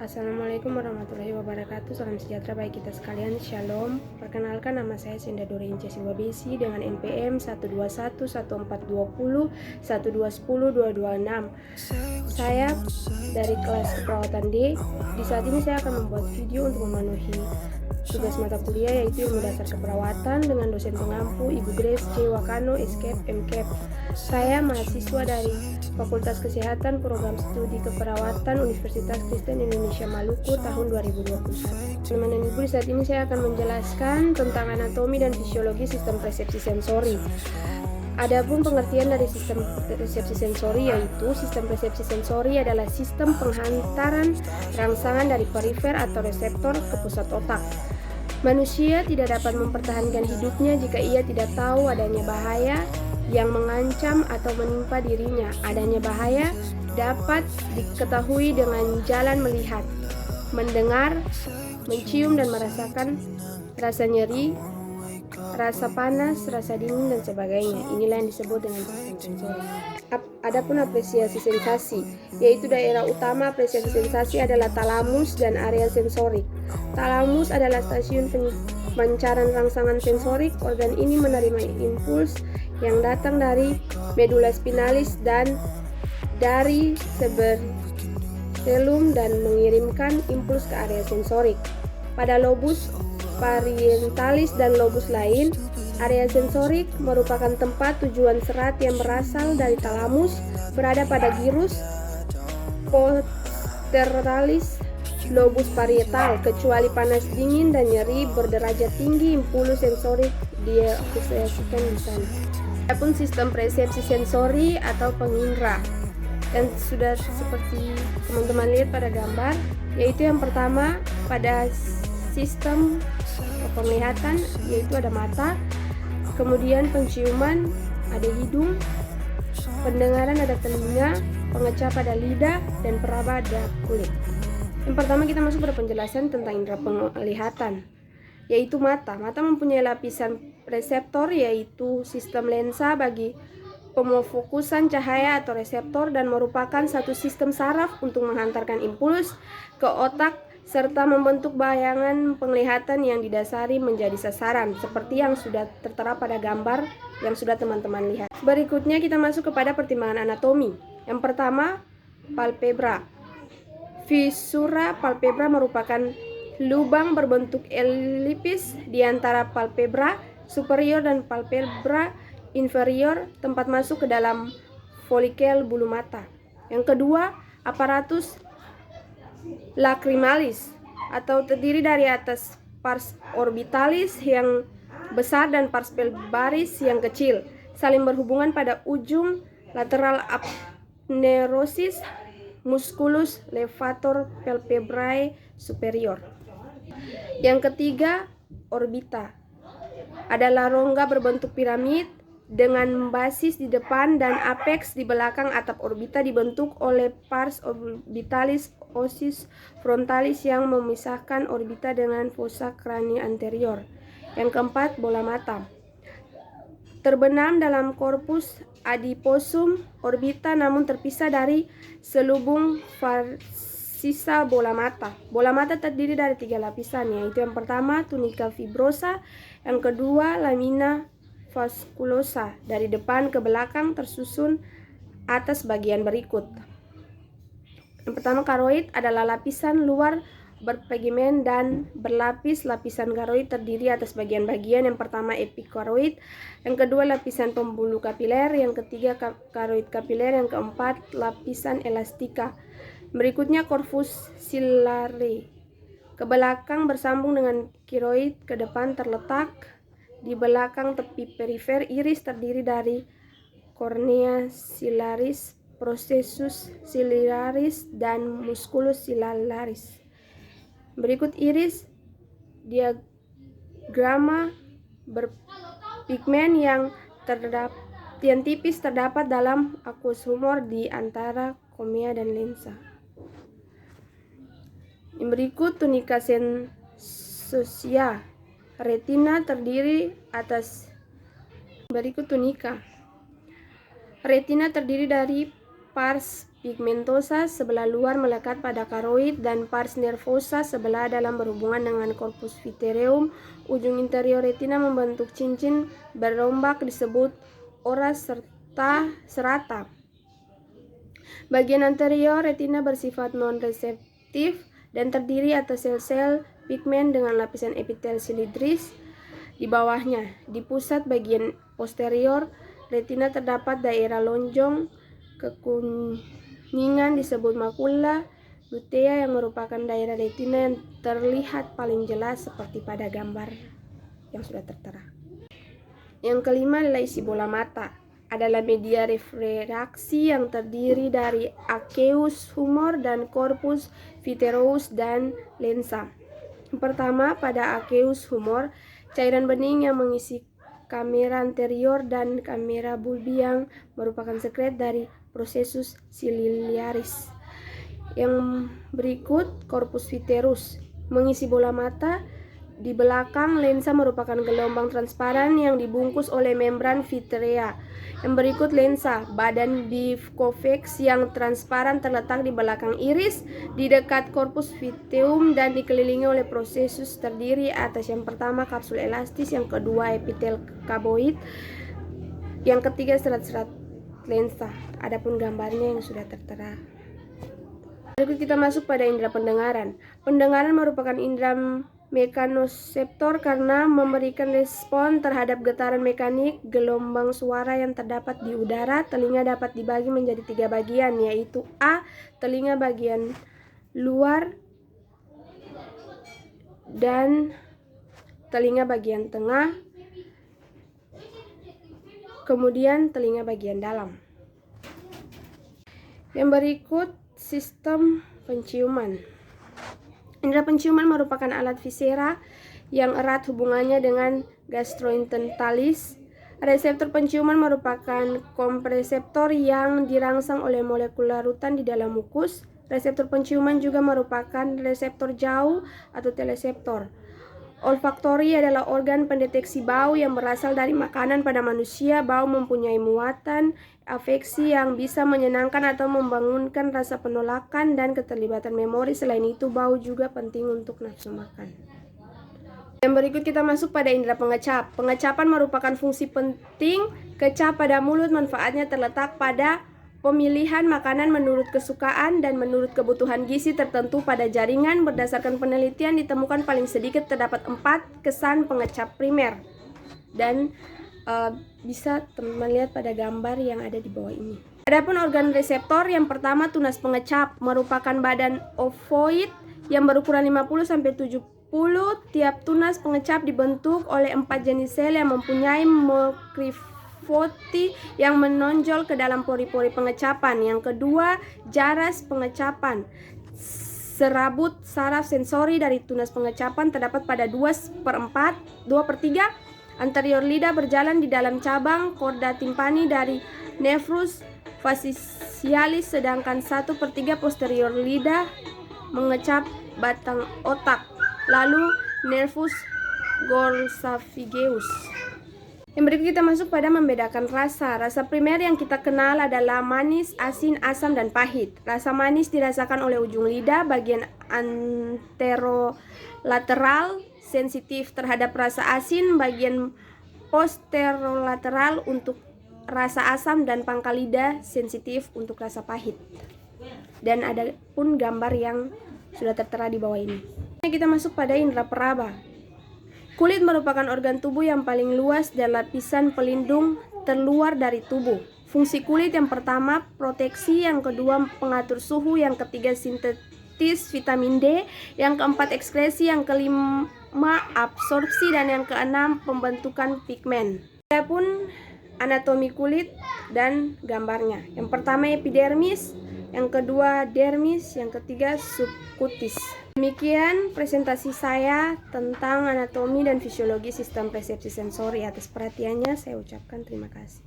Assalamualaikum warahmatullahi wabarakatuh. Salam sejahtera bagi kita sekalian. Shalom. Perkenalkan, nama saya Senda Dorince Silwabesi dengan NPM 121142012102226. Saya dari kelas keperawatan D. Di saat ini saya akan membuat video untuk memenuhi tugas mata kuliah yaitu ilmu dasar keperawatan dengan dosen pengampu Ibu Grace C. Wakano, SCAP, MCAP. Saya mahasiswa dari Fakultas Kesehatan Program Studi Keperawatan Universitas Kristen Indonesia Maluku tahun 2021. Teman-teman Ibu, di saat ini saya akan menjelaskan tentang anatomi dan fisiologi sistem persepsi sensori. Adapun pengertian dari sistem persepsi sensori yaitu sistem persepsi sensori adalah sistem penghantaran rangsangan dari perifer atau reseptor ke pusat otak. Manusia tidak dapat mempertahankan hidupnya jika ia tidak tahu adanya bahaya yang mengancam atau menimpa dirinya. Adanya bahaya dapat diketahui dengan jalan melihat, mendengar, mencium dan merasakan rasa nyeri, rasa panas, rasa dingin dan sebagainya. Inilah yang disebut dengan sistem sensori. Adapun apresiasi sensasi, yaitu daerah utama apresiasi sensasi adalah talamus dan area sensorik. Talamus adalah stasiun pancaran rangsangan sensorik. Organ ini menerima impuls yang datang dari medula spinalis dan dari cerebellum dan mengirimkan impuls ke area sensorik. Pada lobus parietalis dan lobus lain, area sensorik merupakan tempat tujuan serat yang berasal dari talamus, berada pada gyrus posteralis lobus parietal. Kecuali panas, dingin, dan nyeri berderajat tinggi, impuls sensorik diasosiasikan di sana. Adapun sistem persepsi sensori atau pengindra yang sudah seperti teman-teman lihat pada gambar, yaitu yang pertama pada sistem penglihatan yaitu ada mata, kemudian penciuman ada hidung, pendengaran ada telinga, pengecap ada lidah, dan peraba ada kulit. Yang pertama kita masuk pada penjelasan tentang indera penglihatan, yaitu mata. Mata mempunyai lapisan reseptor yaitu sistem lensa bagi pemofokusan cahaya atau reseptor dan merupakan satu sistem saraf untuk menghantarkan impuls ke otak serta membentuk bayangan penglihatan yang didasari menjadi sasaran seperti yang sudah tertera pada gambar yang sudah teman-teman lihat. Berikutnya kita masuk kepada pertimbangan anatomi. Yang pertama, palpebra. Fisura palpebra merupakan lubang berbentuk elipis di antara palpebra superior dan palpebra inferior, tempat masuk ke dalam folikel bulu mata. Yang kedua, aparatus lacrimalis atau terdiri dari atas pars orbitalis yang besar dan pars pelbaris yang kecil, saling berhubungan pada ujung lateral apnerosis musculus levator palpebrae superior. Yang ketiga, orbita adalah rongga berbentuk piramid dengan basis di depan dan apex di belakang. Atap orbita dibentuk oleh pars orbitalis osis frontalis yang memisahkan orbita dengan fossa crania anterior. Yang keempat, bola mata terbenam dalam korpus adiposum orbita namun terpisah dari selubung farsisa bola mata. Bola mata terdiri dari 3 lapisan, yaitu yang pertama tunica fibrosa, yang kedua lamina vasculosa dari depan ke belakang tersusun atas bagian berikut. Yang pertama, karoid adalah lapisan luar berpigmen dan berlapis. Lapisan karoid terdiri atas bagian-bagian. Yang pertama epikaroid, yang kedua lapisan pembuluh kapiler, yang ketiga karoid kapiler, yang keempat lapisan elastika. Berikutnya corpus ciliare ke belakang bersambung dengan kiroid, ke depan terletak di belakang tepi perifer. Iris terdiri dari cornea ciliaris, processus ciliaris, dan musculus ciliaris. Berikut iris diagrama berpigmen yang tipis terdapat dalam aqueous humor di antara kornea dan lensa. Yang berikut tunica sensosia. Retina terdiri atas Retina terdiri dari pars pigmentosa sebelah luar melekat pada karoid dan pars nervosa sebelah dalam berhubungan dengan corpus vitereum. Ujung interior retina membentuk cincin berombak disebut ora serata. Bagian anterior retina bersifat non-reseptif dan terdiri atas sel-sel pigmen dengan lapisan epitel silindris di bawahnya. Di pusat bagian posterior retina terdapat daerah lonjong kekuningan disebut makula lutea yang merupakan daerah retina yang terlihat paling jelas seperti pada gambar yang sudah tertera. Yang kelima adalah isi bola mata. Adalah media refraksi yang terdiri dari aqueous humor dan corpus vitreous dan lensa. Yang pertama, pada aqueous humor, cairan bening yang mengisi kamera anterior dan kamera bulbi yang merupakan sekret dari processus ciliaris. Yang berikut corpus vitreous mengisi bola mata. Di belakang lensa merupakan gelombang transparan yang dibungkus oleh membran vitrea. Yang berikut lensa, badan biconvex yang transparan terletak di belakang iris, di dekat corpus vitreum dan dikelilingi oleh processus terdiri atas yang pertama kapsul elastis, yang kedua epitel cuboid, yang ketiga serat-serat lensa. Adapun gambarnya yang sudah tertera. Berikut kita masuk pada indera pendengaran. Pendengaran merupakan indera mekanoseptor karena memberikan respon terhadap getaran mekanik gelombang suara yang terdapat di udara. Telinga dapat dibagi menjadi 3 bagian, yaitu A. Telinga bagian luar dan telinga bagian tengah, kemudian telinga bagian dalam. Yang berikut sistem penciuman. Indera penciuman merupakan alat visera yang erat hubungannya dengan gastrointestalis. Reseptor penciuman merupakan kompreseptor yang dirangsang oleh molekul larutan di dalam mukus. Reseptor penciuman juga merupakan reseptor jauh atau teleseptor. Olfaktori adalah organ pendeteksi bau yang berasal dari makanan pada manusia. Bau mempunyai muatan afeksi yang bisa menyenangkan atau membangunkan rasa penolakan dan keterlibatan memori. Selain itu, bau juga penting untuk nafsu makan. Yang berikut kita masuk pada indera pengecap. Pengecapan merupakan fungsi penting kecap pada mulut. Manfaatnya terletak pada pemilihan makanan menurut kesukaan dan menurut kebutuhan gizi tertentu pada jaringan. Berdasarkan penelitian ditemukan paling sedikit terdapat 4 kesan pengecap primer. Dan bisa teman-teman lihat pada gambar yang ada di bawah ini. Adapun organ reseptor, yang pertama tunas pengecap merupakan badan ovoid yang berukuran 50-70. Tiap tunas pengecap dibentuk oleh 4 jenis sel yang mempunyai makrifoti yang menonjol ke dalam pori-pori pengecapan. Yang kedua, jaras pengecapan. Serabut saraf sensori dari tunas pengecapan terdapat pada 2/3 anterior lidah berjalan di dalam cabang korda timpani dari nervus facialis, sedangkan 1/3 posterior lidah mengecap batang otak. Lalu nervus gorsafigeus. Yang berikut kita masuk pada membedakan rasa. Rasa primer yang kita kenal adalah manis, asin, asam, dan pahit. Rasa manis dirasakan oleh ujung lidah bagian anterolateral, sensitif terhadap rasa asin bagian posterolateral untuk rasa asam, dan pangkal lidah sensitif untuk rasa pahit. Dan ada pun gambar yang sudah tertera di bawah ini. Kita masuk pada indera peraba. Kulit merupakan organ tubuh yang paling luas dan lapisan pelindung terluar dari tubuh. Fungsi kulit yang pertama proteksi, yang kedua pengatur suhu, yang ketiga sintetis vitamin D, yang keempat ekskresi, yang kelima absorpsi, dan yang keenam pembentukan pigmen. Adapun anatomi kulit dan gambarnya. Yang pertama epidermis, yang kedua dermis, yang ketiga subkutis. Demikian presentasi saya tentang anatomi dan fisiologi sistem persepsi sensori. Atas perhatiannya saya ucapkan terima kasih.